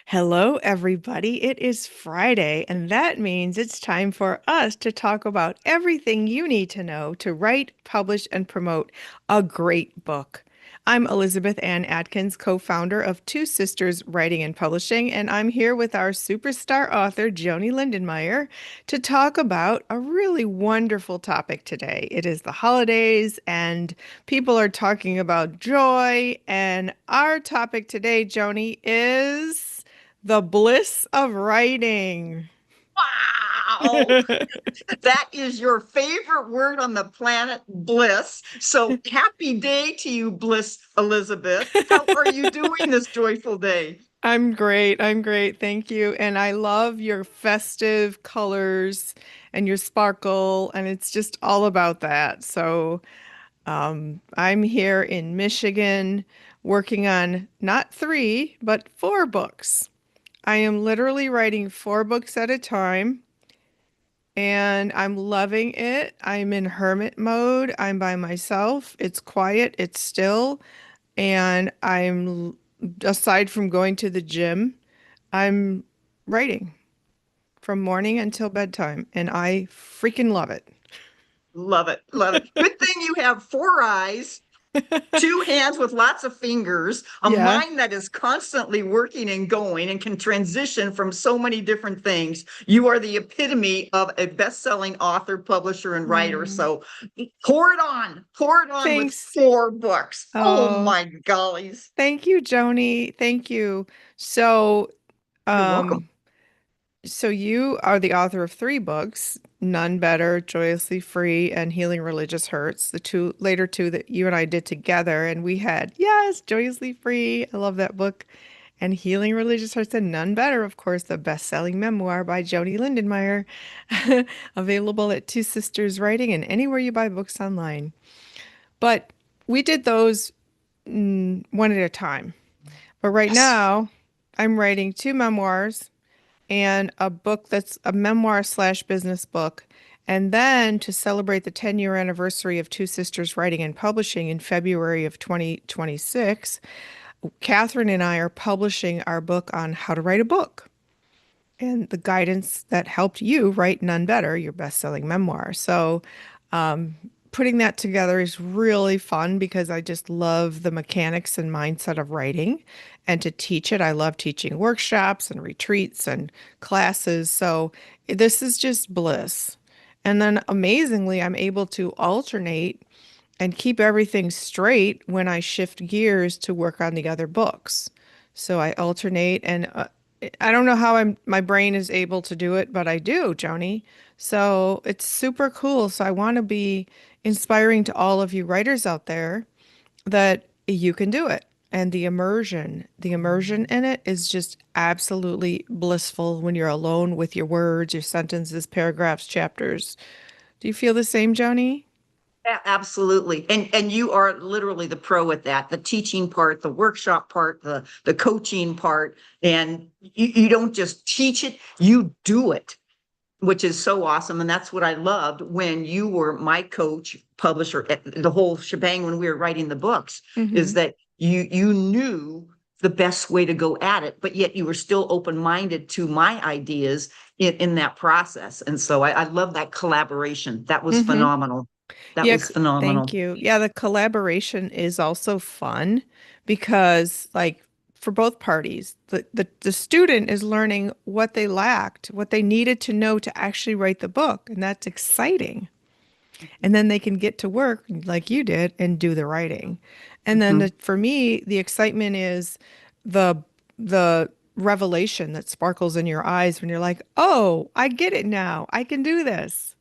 Hello, everybody. It is Friday, and that means it's time for us to talk about everything you need to know to write, publish, and promote a great book. I'm Elizabeth Ann Atkins, co-founder of Two Sisters Writing and Publishing, and I'm here with our superstar author, Joanie Lindenmeyer, to talk about a really wonderful topic today. It is the holidays, and people are talking about joy, and our topic today, Joanie, is the bliss of writing. Wow, that is your favorite word on the planet, bliss. So happy day to you, Bliss Elizabeth. How are you doing this joyful day? I'm great. I'm great. Thank you. And I love your festive colors and your sparkle, and it's just all about that. So, I'm here in Michigan working on not three, but four books. I am literally writing four books at a time. And I'm loving it. I'm in hermit mode. I'm by myself. It's quiet, it's still, and aside from going to the gym, I'm writing from morning until bedtime, and I freaking love it. Love it. Love it. Good thing you have four eyes, two hands with lots of fingers, a Yeah. mind that is constantly working and going and can transition from so many different things. You are the epitome of a best-selling author, publisher, and writer. Mm, So pour it on with thanks. four books. Oh Oh, my gollies. thank you, Joni. Thank you. So, You're welcome. um, So you are the author of three books, None Better, Joyously Free, and Healing Religious Hurts, the two later two that you and I did together. And we had, yes, Joyously Free. I love that book. And Healing Religious Hurts and None Better, of course, the best-selling memoir by Joanie Lindenmeyer, available at Two Sisters Writing and anywhere you buy books online. But we did those one at a time. But right Yes. now, I'm writing two memoirs and a book that's a memoir slash business book. And then to celebrate the 10-year anniversary of Two Sisters Writing and Publishing in February of 2026, Catherine and I are publishing our book on how to write a book and the guidance that helped you write None Better, your best-selling memoir. So, putting that together is really fun because I just love the mechanics and mindset of writing and to teach it. I love teaching workshops and retreats and classes. So, this is just bliss. And then amazingly, I'm able to alternate and keep everything straight when I shift gears to work on the other books. So I alternate, and I don't know how my brain is able to do it, but I do, Joni. So it's super cool. So I want to be inspiring to all of you writers out there that you can do it. And the immersion in it is just absolutely blissful when you're alone with your words, your sentences, paragraphs, chapters. Do you feel the same, Joni? Absolutely. And you are literally the pro at that, the teaching part, the workshop part, the coaching part. And you don't just teach it, you do it, which is so awesome. And that's what I loved when you were my coach, publisher, the whole shebang when we were writing the books, is Mm-hmm. that you knew the best way to go at it, but yet you were still open-minded to my ideas in that process. And so I love that collaboration. That was Mm-hmm. phenomenal. That Yeah, was phenomenal. thank you. Yeah, the collaboration is also fun because like for both parties, the student is learning what they lacked, what they needed to know to actually write the book, and that's exciting. And then they can get to work like you did and do the writing. And then Mhm. for me, the excitement is the the revelation that sparkles in your eyes when you're like, "Oh, I get it now. I can do this."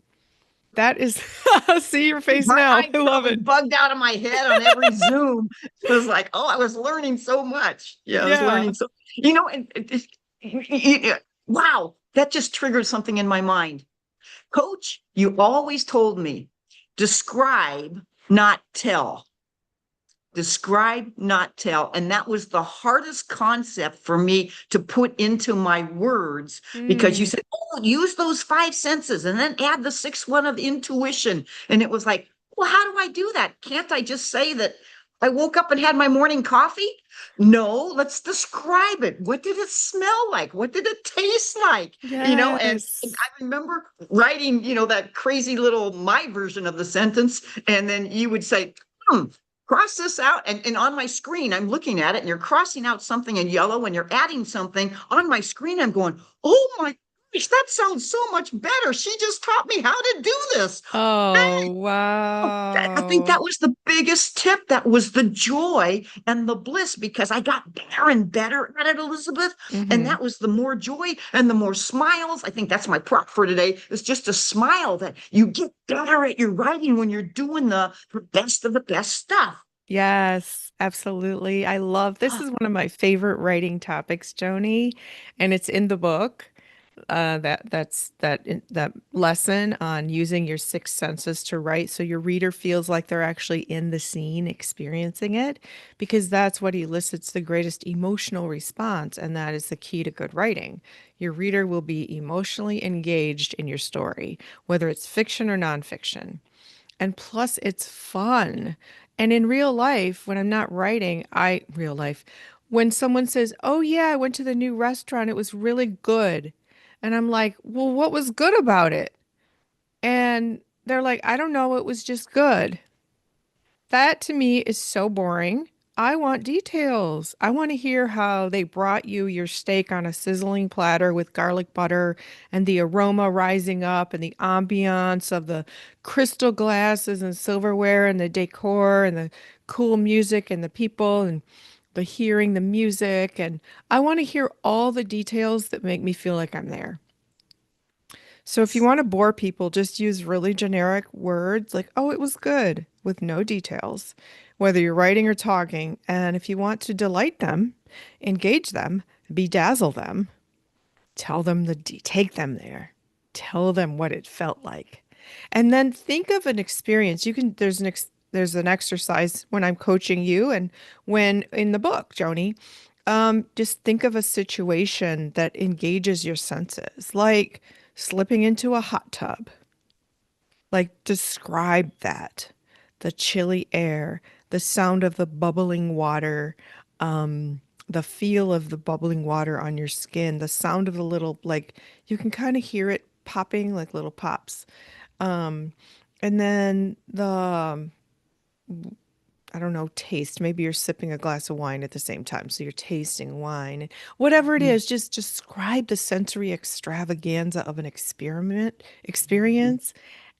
That is, see your face My now. eyes I love probably it. bugged out of my head on every Zoom. It was like, oh, I was learning so much. Yeah, I was Yeah. learning so, you know, and wow, that just triggered something in my mind. Coach, you always told me, describe, not tell. Describe, not tell. And that was the hardest concept for me to put into my words because you Mm. said, oh, use those five senses and then add the sixth one of intuition. And it was like, well, how do I do that? Can't I just say that I woke up and had my morning coffee. No, let's describe it. What did it smell like? What did it taste like? And Yes. I remember writing, that crazy little my version of the sentence. And then you would say, hmm, cross this out. And on my screen, I'm looking at it and you're crossing out something in yellow and you're adding something on my screen. I'm going, oh my gosh, that sounds so much better. She just taught me how to do this. Oh, I think wow. that was the biggest tip. That was the joy and the bliss because I got better and better at it, Elizabeth. And Hmm. that was the more joy and the more smiles. I think that's my prop for today is just a smile that you get better at your writing when you're doing the best of the best stuff. Yes, absolutely. I love this is one of my favorite writing topics, Joni, and it's in the book. That lesson on using your six senses to write so your reader feels like they're actually in the scene experiencing it, because that's what elicits the greatest emotional response, and that is the key to good writing. Your reader will be emotionally engaged in your story, whether it's fiction or nonfiction. And plus, it's fun. And in real life, when I'm not writing, real life, when someone says, "Oh, yeah, I went to the new restaurant, it was really good." And I'm like, "Well, what was good about it?" And they're like, "I don't know, it was just good." That to me is so boring. I want details. I want to hear how they brought you your steak on a sizzling platter with garlic butter and the aroma rising up and the ambiance of the crystal glasses and silverware and the decor and the cool music and the people and the hearing the music. And I want to hear all the details that make me feel like I'm there. So if you want to bore people, just use really generic words like, oh, it was good, with no details, whether you're writing or talking. And if you want to delight them, engage them, bedazzle them, tell them take them there. Tell them what it felt like. And then think of an experience. There's an exercise when I'm coaching you and when in the book, Joni. Just think of a situation that engages your senses, like slipping into a hot tub. Like, describe that. The chilly air, the sound of the bubbling water, the feel of the bubbling water on your skin, the sound of the little, like, you can kind of hear it popping like little pops. Um, and then I don't know, taste. Maybe you're sipping a glass of wine at the same time. So you're tasting wine. Whatever it is, just describe the sensory extravaganza of an experience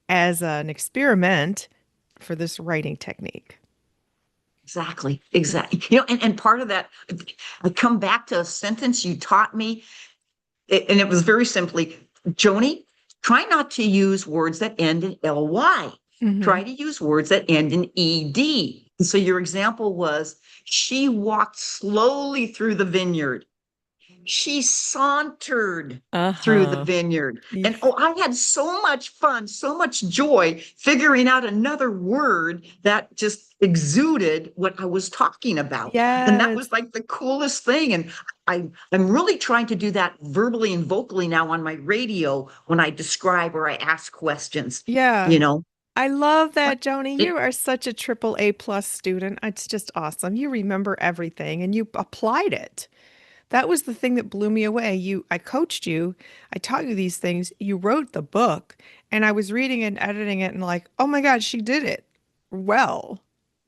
as an experiment for this writing technique. Exactly, exactly. And part of that, I come back to a sentence you taught me, and it was very simply, Joni, try not to use words that end in ly. Hmm. Try to use words that end in ed. So your example was, she walked slowly through the vineyard. She sauntered through the Uh-huh. vineyard. And Yes. oh, I had so much fun, so much joy figuring out another word that just exuded what I was talking about. And that Yes. was like the coolest thing. And I'm really trying to do that verbally and vocally now on my radio when I describe or I ask questions, Yeah. you know. I love But that, Joni. it, You are such a triple A plus student. It's just awesome. You remember everything and you applied it. That was the thing that blew me away. I coached you, I taught you these things, you wrote the book, and I was reading and editing it and like, oh my God, she did it well.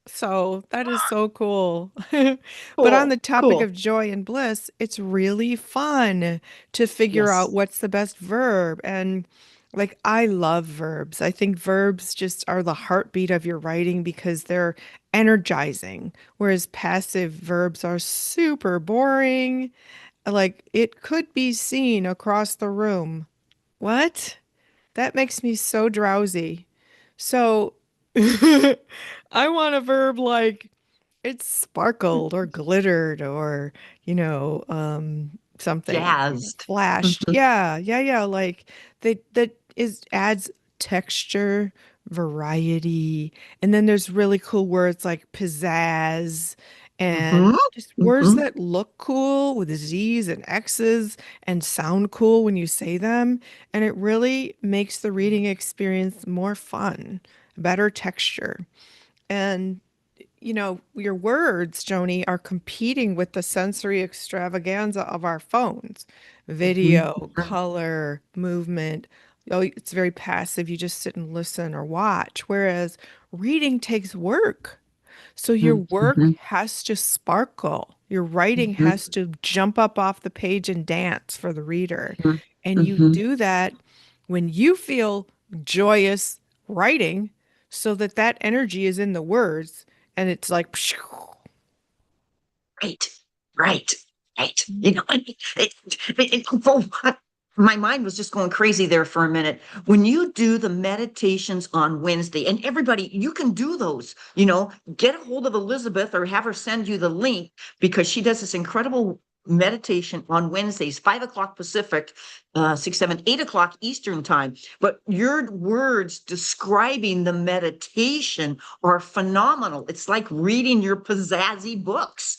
So that is so cool. But on the cool, topic cool. of joy and bliss, it's really fun to figure out Yes. what's the best verb. And like, I love verbs. I think verbs just are the heartbeat of your writing because they're energizing, whereas passive verbs are super boring. Like, it could be seen across the room. What? That makes me so drowsy. So I want a verb like it sparkled or glittered or, something Jazzed. flashed. Yeah, yeah, yeah. Like that is adds texture, variety, and then there's really cool words like pizzazz and Hmm. just words Hmm. that look cool with Z's and X's and sound cool when you say them. And it really makes the reading experience more fun, better texture. And your words, Joni, are competing with the sensory extravaganza of our phones. Mhm. Video, color, movement. Oh, it's very passive. You just sit and listen or watch. Whereas reading takes work. So your Mhm. work Mhm. has to sparkle. Your writing Mhm. has to jump up off the page and dance for the reader. Mhm. And you Mhm. do that when you feel joyous writing so that that energy is in the words and it's like, Right, right, right. My mind was just going crazy there for a minute. When you do the meditations on Wednesday, and everybody, you can do those, get a hold of Elizabeth or have her send you the link because she does this incredible meditation on Wednesdays, 5 o'clock Pacific, 6, 7, 8 o'clock Eastern time. But your words describing the meditation are phenomenal. It's like reading your pizzazzy books.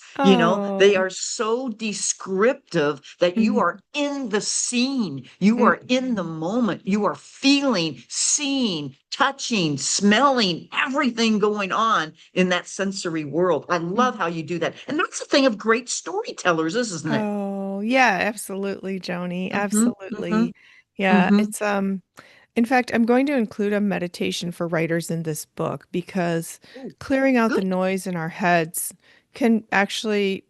They oh, are so descriptive that you mhm, are in the scene, you are mm, in the moment, you are feeling, seeing, touching, smelling, everything going on in that sensory world. I love mm. how you do that. And that's the thing of great storytellers, isn't it? Oh, yeah, absolutely, Joni. Mm-hmm, mm-hmm, Absolutely. Yeah, mm-hmm. it's in fact, I'm going to include a meditation for writers in this book because Ooh, clearing out the good. noise in our heads can actually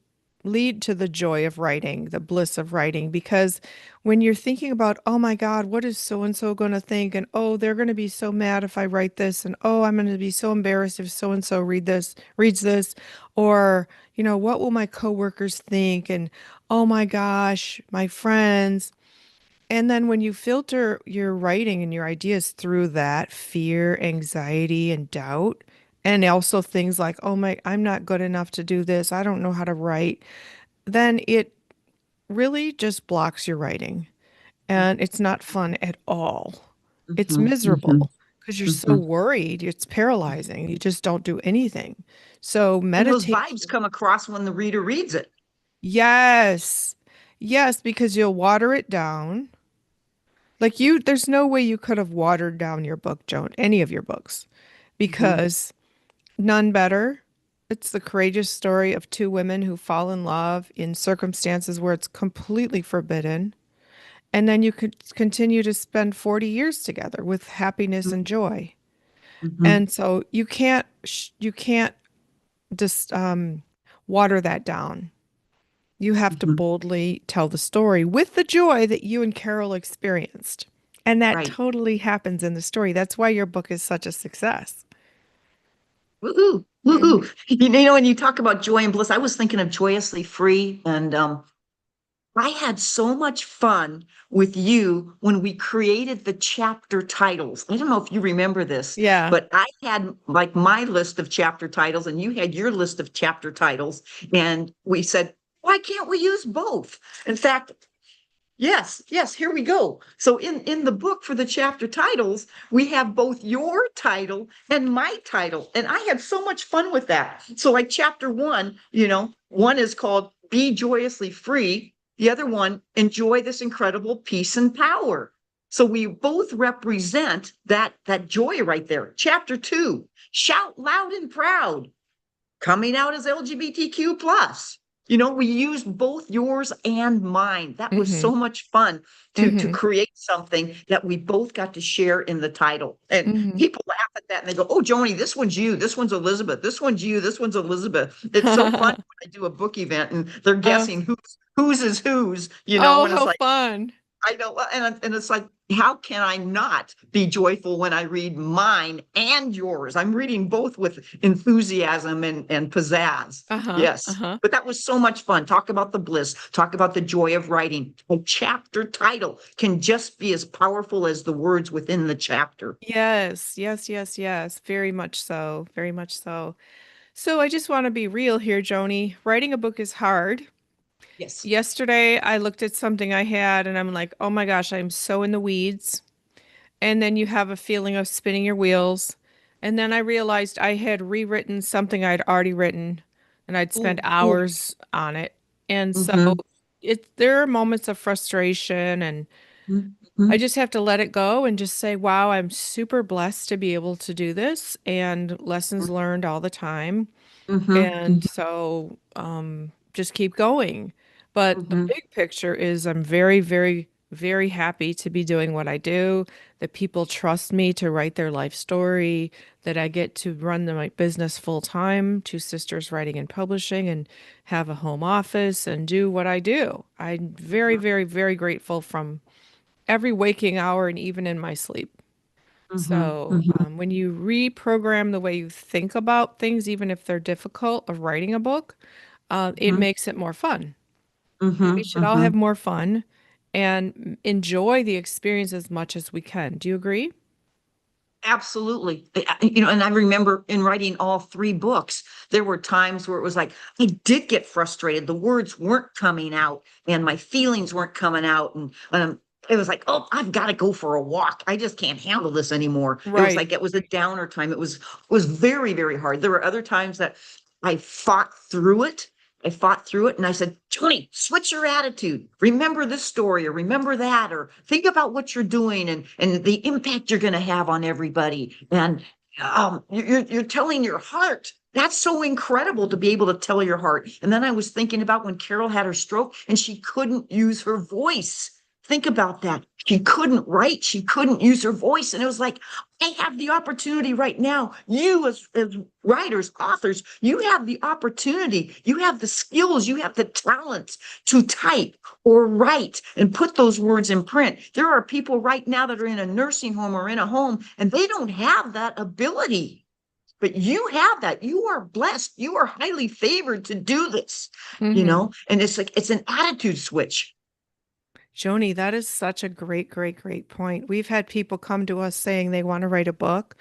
lead to the joy of writing, the bliss of writing. Because when you're thinking about, oh my God, what is so and so going to think? And oh, they're going to be so mad if I write this. And oh, I'm going to be so embarrassed if so and so reads this. Or, what will my coworkers think? And oh my gosh, my friends. And then when you filter your writing and your ideas through that fear, anxiety, and doubt, and also things like, oh my, I'm not good enough to do this, I don't know how to write, then it really just blocks your writing. And it's not fun at all. It's Mm-hmm, mm-hmm, miserable because you're so mm-hmm. worried. It's paralyzing. You just don't do anything. So And those vibes meditation, come across when the reader reads it. yes, yes, because you'll water it down. Like there's no way you could have watered down your book, Joan, any of your books, Mm-hmm, because none better. It's the courageous story of two women who fall in love in circumstances where it's completely forbidden. And then you could continue to spend 40 years together with happiness and joy. mm-hmm, And so you can't just water that down. You have to mm-hmm. boldly tell the story with the joy that you and Carol experienced. And that Right. totally happens in the story. That's why your book is such a success. Woohoo, Mhm. woohoo. When you talk about joy and bliss, I was thinking of Joyously Free. And I had so much fun with you when we created the chapter titles. I don't know if you remember this, Yeah. but I had like my list of chapter titles and you had your list of chapter titles. And we said, why can't we use both? In fact, yes, yes, here we go. So in the book for the chapter titles, we have both your title and my title. And I had so much fun with that. So like chapter one, one is called Be Joyously Free. The other one, Enjoy This Incredible Peace and Power. So we both represent that joy right there. Chapter two, Shout Loud and Proud, coming out as LGBTQ plus. We used both yours and mine. That was Mm-hmm. so much fun to Mm-hmm. create something that we both got to share in the title. And Mm-hmm. people laugh at that and they go, "Oh, Joni, this one's you. This one's Elizabeth. This one's you. This one's Elizabeth." It's so fun when I do a book event and they're Oh, guessing whose is whose, oh, and it's how like, fun. I know, and it's like, how can I not be joyful when I read mine and yours? I'm reading both with enthusiasm and pizzazz. Uh-huh. Yes, Uh-huh. but that was so much fun. Talk about the bliss. Talk about the joy of writing. A chapter title can just be as powerful as the words within the chapter. Yes, yes, yes, yes. Very much so. Very much so. So I just want to be real here, Joni. Writing a book is hard. Yes. Yesterday, I looked at something I had and I'm like, oh my gosh, I'm so in the weeds. And then you have a feeling of spinning your wheels. And then I realized I had rewritten something I'd already written and I'd spent Ooh, ooh. hours on it. And so Mm-hmm, there are moments of frustration and mm-hmm, I just have to let it go and just say, wow, I'm super blessed to be able to do this and lessons learned all the time. And Mm-hmm. so just keep going. But the Mm-hmm. big picture is I'm very, very, very happy to be doing what I do, that people trust me to write their life story, that I get to run my business full time, Two Sisters Writing and Publishing, and have a home office and do what I do. I'm very, very, very grateful from every waking hour and even in my sleep. Mm-hmm. So, Mm-hmm. when you reprogram the way you think about things, even if they're difficult, of writing a book, it Mm-hmm. makes it more fun. And we Mm-hmm. should all Mm-hmm. have more fun and enjoy the experience as much as we can. Do you agree? Absolutely. And I remember in writing all three books, there were times where it was like, I did get frustrated. The words weren't coming out and my feelings weren't coming out. And it was like, oh, I've got to go for a walk. I just can't handle this anymore. It was Right. like, it was a downer time. It was very, very hard. There were other times that I fought through it. I fought through it and I said, Joanie, switch your attitude. Remember this story or remember that, or think about what you're doing and the impact you're going to have on everybody. And you're telling your heart. That's so incredible to be able to tell your heart. And then I was thinking about when Carol had her stroke and she couldn't use her voice. Think about that. She couldn't write. She couldn't use her voice. And it was like, I have the opportunity right now. You, as writers, authors, you have the opportunity. You have the skills. You have the talents to type or write and put those words in print. There are people right now that are in a nursing home or in a home, and they don't have that ability. But you have that. You are blessed. You are highly favored to do this, Hmm. and it's like it's an attitude switch. Joni, that is such a great, great, great point. We've had people come to us saying they want to write a book,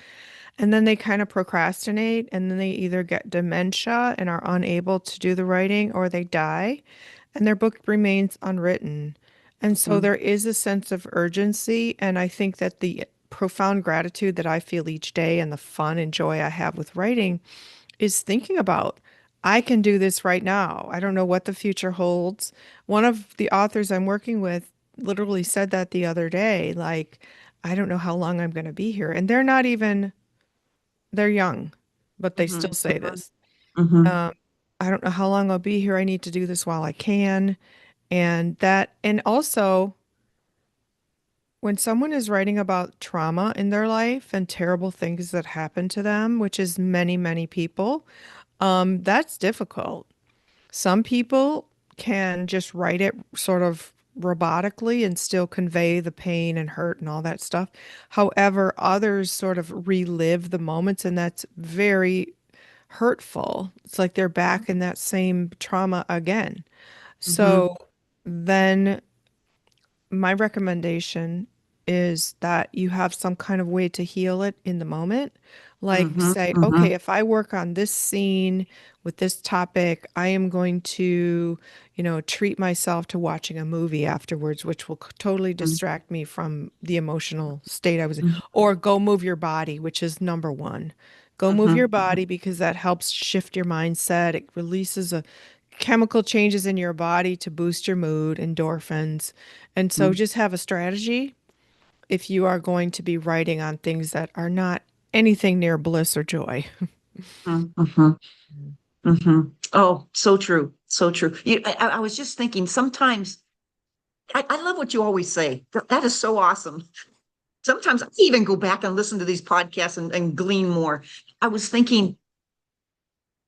and then they kind of procrastinate, and then they either get dementia and are unable to do the writing, or they die, and their book remains unwritten. And so Mhm. there is a sense of urgency, and I think that the profound gratitude that I feel each day and the fun and joy I have with writing is thinking about, I can do this right now. I don't know what the future holds. One of the authors I'm working with literally said that the other day, like, I don't know how long I'm going to be here. And they're not even, they're young, but they still Mhm. say this. Mhm. Um, I don't know how long I'll be here. I need to do this while I can. And that, and also when someone is writing about trauma in their life and terrible things that happen to them, which is many, many people, that's difficult. Some people can just write it sort of robotically and still convey the pain and hurt and all that stuff. However, others sort of relive the moments, and that's very hurtful. It's like they're back in that same trauma again. Mhm. So then my recommendation is that you have some kind of way to heal it in the moment. Like Mhm. say, okay, Mhm. if I work on this scene with this topic, I am going to, treat myself to watching a movie afterwards, which will totally distract me from the emotional state I was in. Mhm. Or go move your body, which is number one. Go move your Mhm. body because that helps shift your mindset. It releases a chemical changes in your body to boost your mood, endorphins. And so Mhm. just have a strategy if you are going to be writing on things that are not anything near bliss or joy. Mhm. Mhm. Mhm. Oh, so true. So true. I was just thinking sometimes I love what you always say. That is so awesome. Sometimes I even go back and listen to these podcasts and glean more. I was thinking,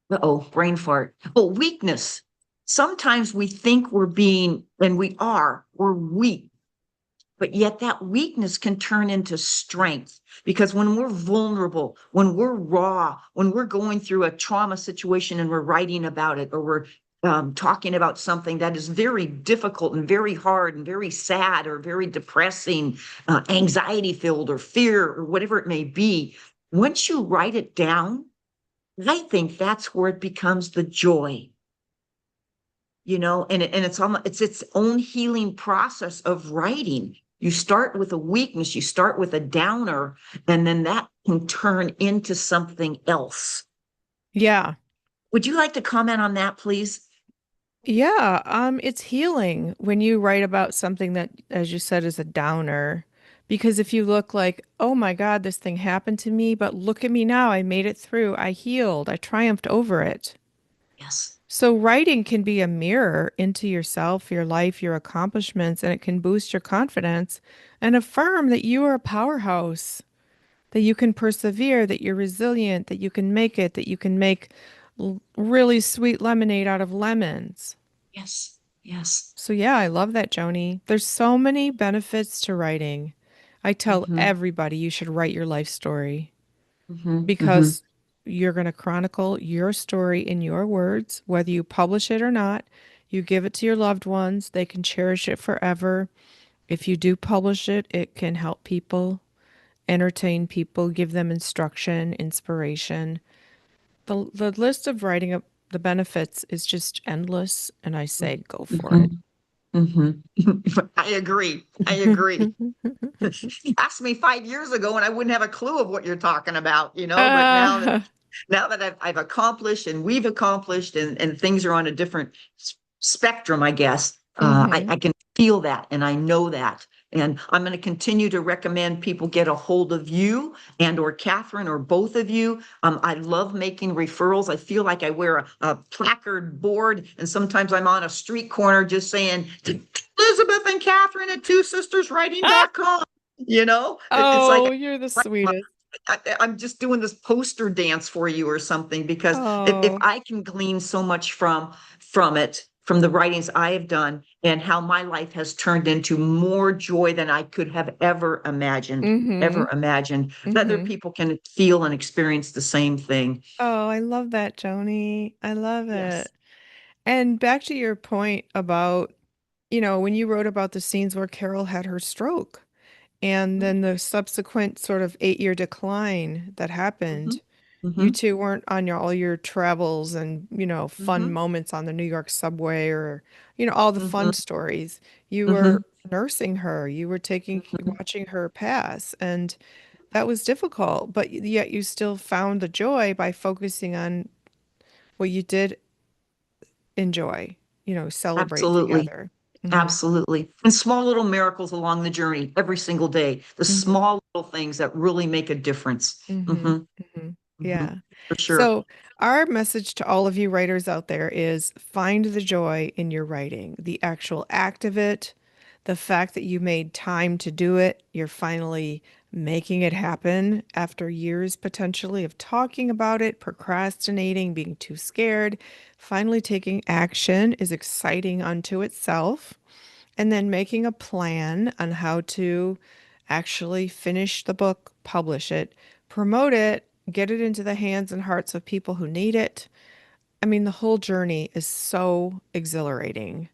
uh-oh, brain fart. Oh, weakness. Sometimes we think we're being, and we're weak, but yet that weakness can turn into strength because when we're vulnerable, when we're raw, when we're going through a trauma situation and we're writing about it, or we're talking about something that is very difficult and very hard and very sad or very depressing, anxiety filled or fear or whatever it may be, once you write it down, I think that's where it becomes the joy, and it's its own healing process of writing. You start with a weakness, you start with a downer, and then that can turn into something else. Yeah. Would you like to comment on that, please? Yeah, it's healing when you write about something that, as you said, is a downer, Because if you look like, oh my God, this thing happened to me, but look at me now, I made it through, I healed, I triumphed over it. Yes. So writing can be a mirror into yourself, your life, your accomplishments, and it can boost your confidence and affirm that you are a powerhouse, that you can persevere, that you're resilient, that you can make it, that you can make really sweet lemonade out of lemons. Yes. Yes. So yeah, I love that, Joni. There's so many benefits to writing. I tell Mm-hmm. everybody you should write your life story Mm-hmm. Mm-hmm. because you're going to chronicle your story in your words, whether you publish it or not. You give it to your loved ones, they can cherish it forever. If you do publish it, it can help people, entertain people, give them instruction, inspiration. The list of writing up the benefits is just endless, and I say go for it. Mm-hmm. Mm-hmm. I agree. I agree. Asked me 5 years ago and I wouldn't have a clue of what you're talking about, but Ah, now that I've accomplished and we've accomplished and things are on a different spectrum, I guess, hmm I can feel that and I know that. And I'm going to continue to recommend people get a hold of you and or Catherine or both of you. I love making referrals. I feel like I wear a placard board and sometimes I'm on a street corner just saying, Elizabeth and Catherine at twosisterswriting.com. It's like Oh, you're the sweetest. I'm just doing this poster dance for you or something because if Oh. I can glean so much from the writings I have done and how my life has turned into more joy than I could have hmm ever imagined, other hmm people can feel and experience the same thing. Oh, I love that, Joni. I love Yes. it. And back to your point about, when you wrote about the scenes where Carol had her stroke and Mm-hmm. then the subsequent sort of 8-year decline that Mm-hmm. happened, you Mm-hmm. two weren't on all your travels and, fun Mm-hmm. moments on the New York subway or, all the Mm-hmm. fun stories. You Mm-hmm. were nursing her, you were Mm-hmm. watching her pass, and that was difficult, but yet you still found the joy by focusing on what you did enjoy, celebrate Absolutely. together. Hmm Absolutely. And small little miracles along the journey every single day. The hmm small little things that really make a difference. hmm Hmm. hmm Hmm. Yeah. For sure. So, our message to all of you writers out there is find the joy in your writing, the actual act of it, the fact that you made time to do it. You're finally making it happen after years potentially of talking about it, procrastinating, being too scared. Finally, taking action is exciting unto itself. And then making a plan on how to actually finish the book, publish it, promote it, get it into the hands and hearts of people who need it. I mean, the whole journey is so exhilarating,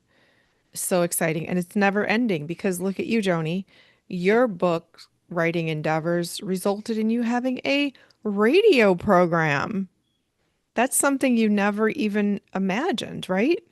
so exciting, and it's never ending because look at you, Joni. Your book writing endeavors resulted in you having a radio program. That's something you never even imagined, right?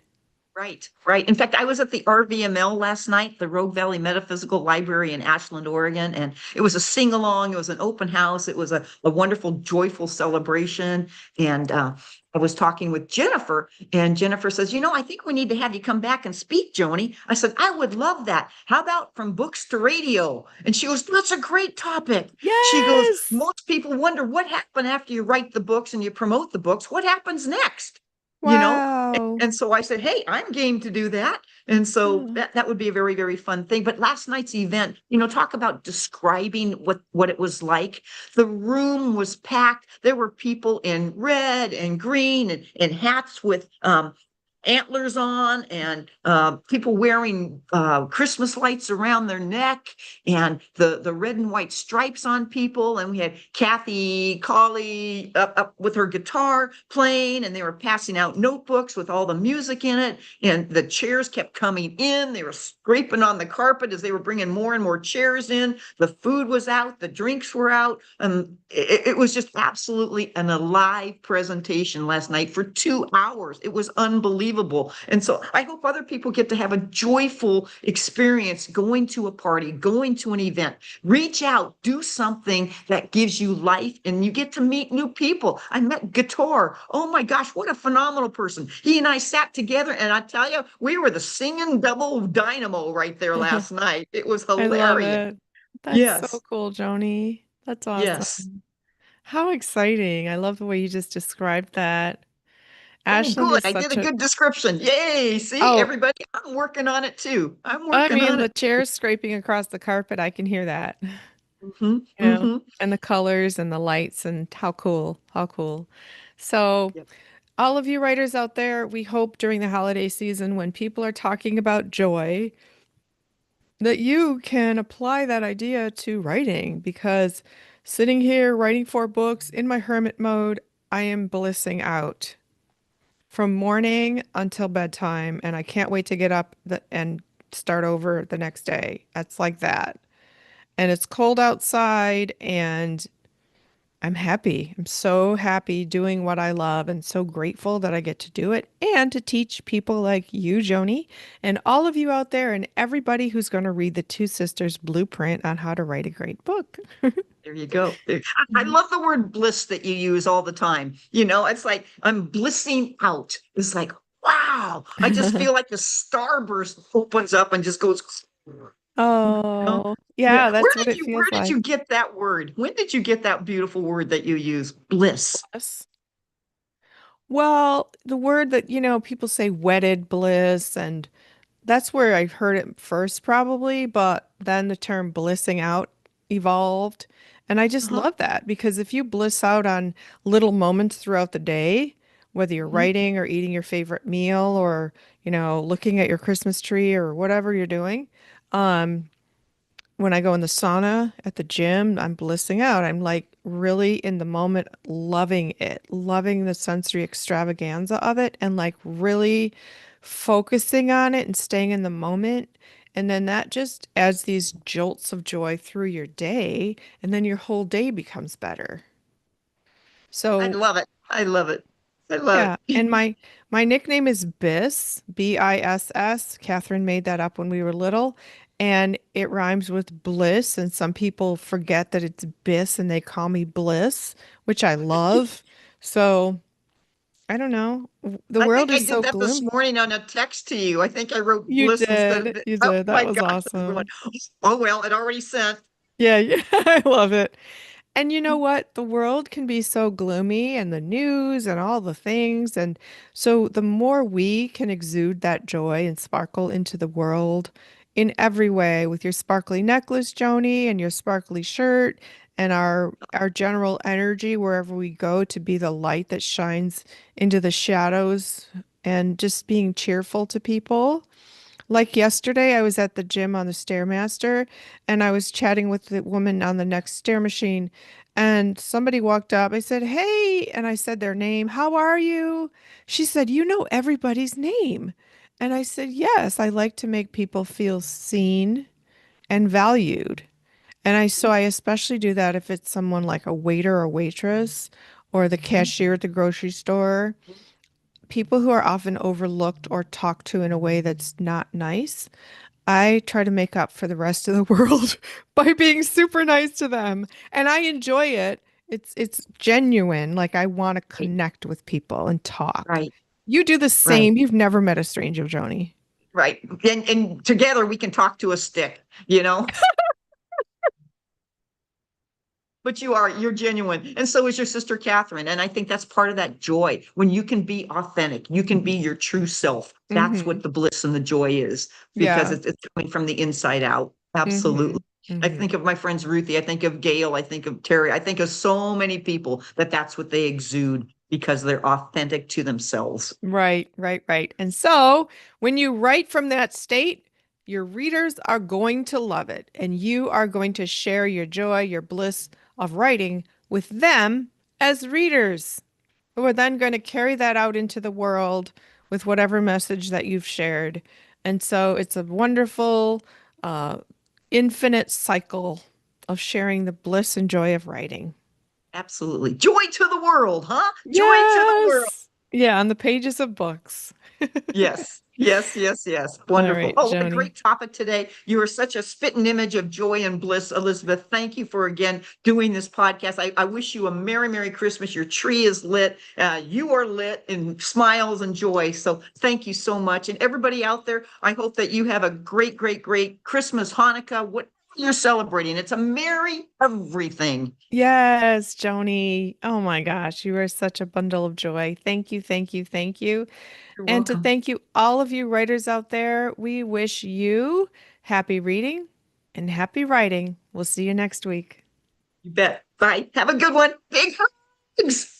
Right, right. In fact, I was at the RVML last night, the Rogue Valley Metaphysical Library in Ashland, Oregon, and it was a sing along. It was an open house. It was a wonderful, joyful celebration. And I was talking with Jennifer, and Jennifer says, I think we need to have you come back and speak, Joni. I said, I would love that. How about from books to radio? And she goes, that's a great topic. She goes, Yes. most people wonder what happened after you write the books and you promote the books. What happens next? You know, Wow. and so I said, hey, I'm game to do that. And so that would be a very, very fun thing. But last night's event, talk about describing what it was like. The room was packed. There were people in red and green and hats with antlers on and people wearing Christmas lights around their neck and the red and white stripes on people. And we had Kathy Colley up with her guitar playing, and they were passing out notebooks with all the music in it. And the chairs kept coming in. They were scraping on the carpet as they were bringing more and more chairs in. The food was out, the drinks were out. It was just absolutely an alive presentation last night for 2 hours. It was unbelievable. And so I hope other people get to have a joyful experience going to a party, going to an event. Reach out, do something that gives you life, and you get to meet new people. I met Guitar. Oh my gosh, what a phenomenal person. He and I sat together, and I tell you, we were the singing double dynamo right there last night. It was I love hilarious. it. That's so Yes. cool, Joni. That's Yes. awesome. How exciting. I love the way you just described that. Oh, Ashland good. is I did such a a, good description. Yay. See, oh, everybody, I'm working on it too. I'm I working mean, on the it. chairs scraping across the carpet, I can hear that. Hmm. You know, Hmm. and the colors and the lights and how cool, how cool. So, Yep. all of you writers out there, we hope during the holiday season when people are talking about joy, that you can apply that idea to writing because sitting here writing 4 books in my hermit mode, I am blissing out from morning until bedtime, and I can't wait to get up and start over the next day. That's like that. And it's cold outside, and I'm happy. I'm so happy doing what I love and so grateful that I get to do it and to teach people like you, Joni, and all of you out there and everybody who's going to read the Two Sisters Blueprint on how to write a great book. There you go. I love the word bliss that you use all the time. It's like I'm blissing out. It's like, wow. I just feel like the starburst opens up and just goes, know? Oh, Yeah. yeah, Where that's what did it you where feels did like. you get that word? When did you get that beautiful word that you use? Bliss. Yes. Well, the word that, people say wedded bliss, and that's where I heard it first, probably, but then the term blissing out evolved. And I just Uh-huh. love that because if you bliss out on little moments throughout the day, whether you're Mhm. writing or eating your favorite meal or, looking at your Christmas tree or whatever you're doing, um, when I go in the sauna at the gym, I'm blissing out. I'm like really in the moment, loving it, loving the sensory extravaganza of it, and like really focusing on it and staying in the moment. And then that just adds these jolts of joy through your day, and then your whole day becomes better. I So love it. I love it. I love yeah, it. and my nickname is Biss, Biss. Catherine made that up when we were little, and it rhymes with bliss. And some people forget that it's Biss, and they call me Bliss, which I love. So I don't know. The I world think I is did so that this gloomy. morning on a text to you. I think I wrote You bliss instead of did, you oh did. That my was gosh. I was going, awesome. oh well, it already sent. Yeah, yeah, I love it. And you know what? The world can be so gloomy and the news and all the things. And so the more we can exude that joy and sparkle into the world in every way with your sparkly necklace, Joni, and your sparkly shirt and our general energy wherever we go to be the light that shines into the shadows and just being cheerful to people. Like yesterday, I was at the gym on the Stairmaster and I was chatting with the woman on the next stair machine. And somebody walked up. I said, "Hey." And I said their name. "How are you?" She said, "You know everybody's name." And I said, "Yes, I like to make people feel seen and valued." So I especially do that if it's someone like a waiter or waitress or the Mhm. cashier at the grocery store. People who are often overlooked or talked to in a way that's not nice. I try to make up for the rest of the world by being super nice to them, and I enjoy it. It's genuine. Like I want to Right, connect with people and talk. right, You do the right, same. You've never met a stranger, Joni. right. And together we can talk to a stick, you know? But you're genuine. And so is your sister Catherine. And I think that's part of that joy. When you can be authentic, you can be your true self. That's Mm-hmm. what the bliss and the joy is because Yeah. it's coming from the inside out. Mm-hmm. Absolutely. I Mm-hmm. think of my friends Ruthie, I think of Gail, I think of Terry, I think of so many people that's what they exude because they're authentic to themselves. Right, right, right. And so when you write from that state, your readers are going to love it, and you are going to share your joy, your bliss of writing with them as readers, who are then going to carry that out into the world with whatever message that you've shared. And so it's a wonderful, uh, infinite cycle of sharing the bliss and joy of writing. Absolutely. Joy to the world, huh? Joy to the world. Yes. Yeah, on the pages of books. Yes, yes, yes, yes. All Wonderful. right, Oh, what a Joni. great topic today. You are such a spitting image of joy and bliss, Elizabeth. Thank you for again doing this podcast. I wish you a Merry, Merry Christmas. Your tree is lit. You are lit in smiles and joy. So thank you so much. And everybody out there, I hope that you have a great, great, great Christmas, Hanukkah, whatever you're celebrating. It's a merry everything. Yes, Joni. Oh my gosh, you are such a bundle of joy. Thank you, thank you, thank you. You're And to welcome. thank you, all of you writers out there, we wish you happy reading and happy writing. We'll see you next week. You bet. Bye. Have a good one. Big hugs.